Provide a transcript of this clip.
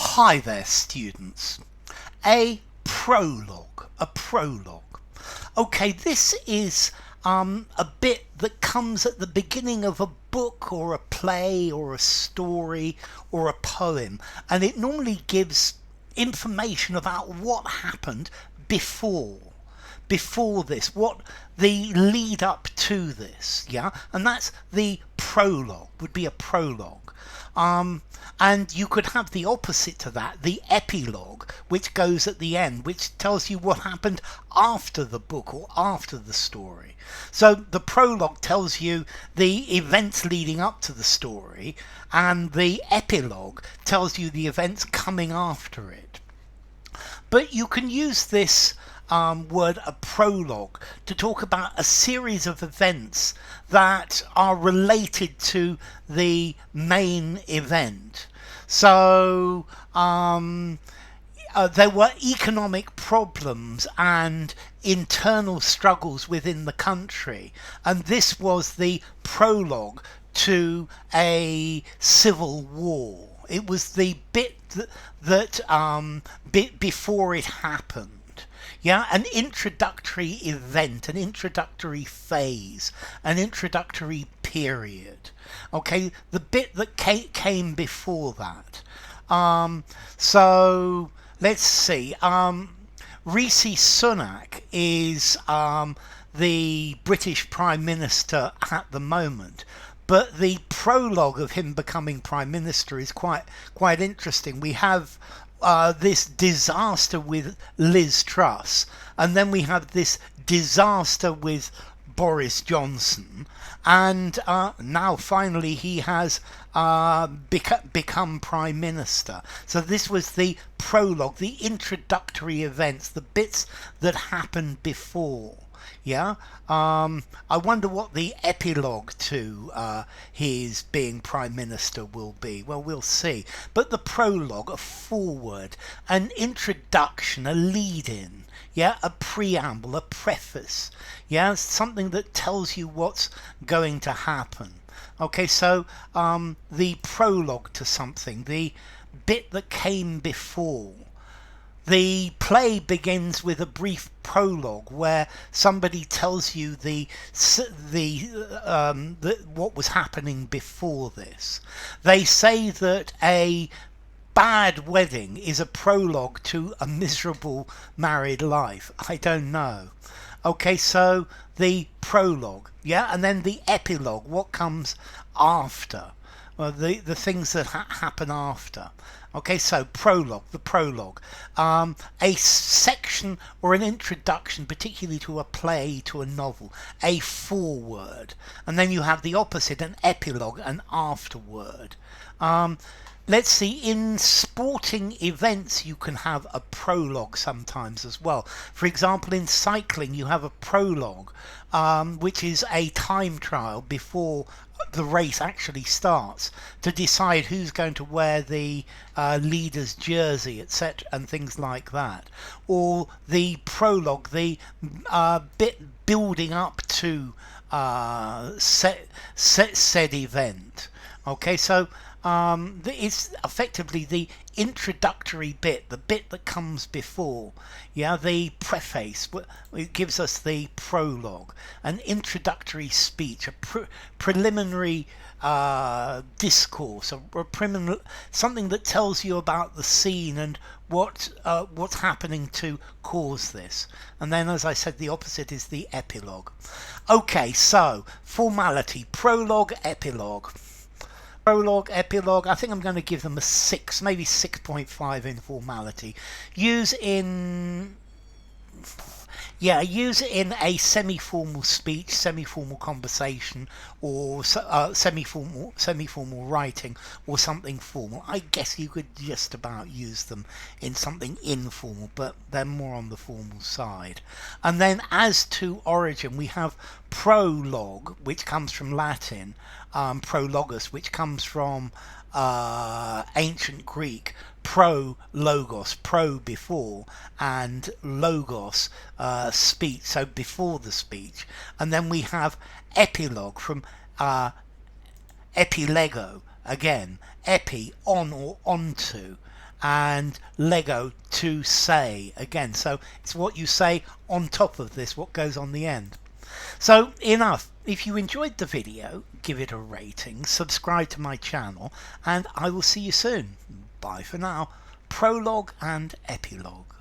Hi there, students. A prologue. A prologue. Okay, this is a bit that comes at the beginning of a book or a play or a story or a poem, and it normally gives information about what happened before this, what the lead up to this, yeah, and that's the prologue, would be a prologue. And you could have the opposite to that, the epilogue, which goes at the end, which tells you what happened after the book or after the story. So the prologue tells you the events leading up to the story, and the epilogue tells you the events coming after it. But you can use this word, a prologue, to talk about a series of events that are related to the main event. So there were economic problems and internal struggles within the country, and this was the prologue to a civil war. It was the bit bit before it happened. Yeah, an introductory event, an introductory phase, an introductory period. Okay, the bit that came before that. So let's see. Rishi Sunak is the British Prime Minister at the moment. But the prologue of him becoming Prime Minister is quite interesting. We have this disaster with Liz Truss, and then we have this disaster with Boris Johnson, and now finally he has become Prime Minister. So this was the prologue, the introductory events, the bits that happened before. Yeah, I wonder what the epilogue to his being Prime Minister will be. Well, we'll see. But the prologue, a foreword, an introduction, a lead-in, yeah, a preamble, a preface, yeah, something that tells you what's going to happen. Okay, so the prologue to something, the bit that came before. The play begins with a brief prologue where somebody tells you what was happening before this. They say that a bad wedding is a prologue to a miserable married life. I don't know. Okay, so the prologue, yeah, and then the epilogue, what comes after. Well, the things that happen after. Okay, so prologue, the prologue. A section or an introduction, particularly to a play, to a novel. A foreword. And then you have the opposite, an epilogue, an afterword. Let's see, in sporting events you can have a prologue sometimes as well. For example, in cycling you have a prologue, which is a time trial before the race actually starts, to decide who's going to wear the leader's jersey, etc., and things like that. Or the prologue, the bit building up to said event. Okay, so it's effectively the introductory bit, the bit that comes before, yeah, the preface. It gives us the prologue, an introductory speech, a preliminary discourse, something that tells you about the scene and what's happening to cause this. And then, as I said, the opposite is the epilogue. Okay, so formality, prologue, epilogue. Prologue, epilogue, I think I'm going to give them a 6, maybe 6.5 in formality. Use in a semi-formal speech, semi-formal conversation, or semi-formal writing, or something formal. I guess you could just about use them in something informal, but they're more on the formal side. And then as to origin, we have prologue, which comes from Latin, prologus, which comes from ancient Greek, pro before, and logos, speech, so before the speech. And then we have epilogue from epilego, again, epi, on or onto, and Lego to say again. So it's what you say on top of this, what goes on the end. So enough. If you enjoyed the video, give it a rating, subscribe to my channel, and I will see you soon. Bye for now. Prologue and Epilogue.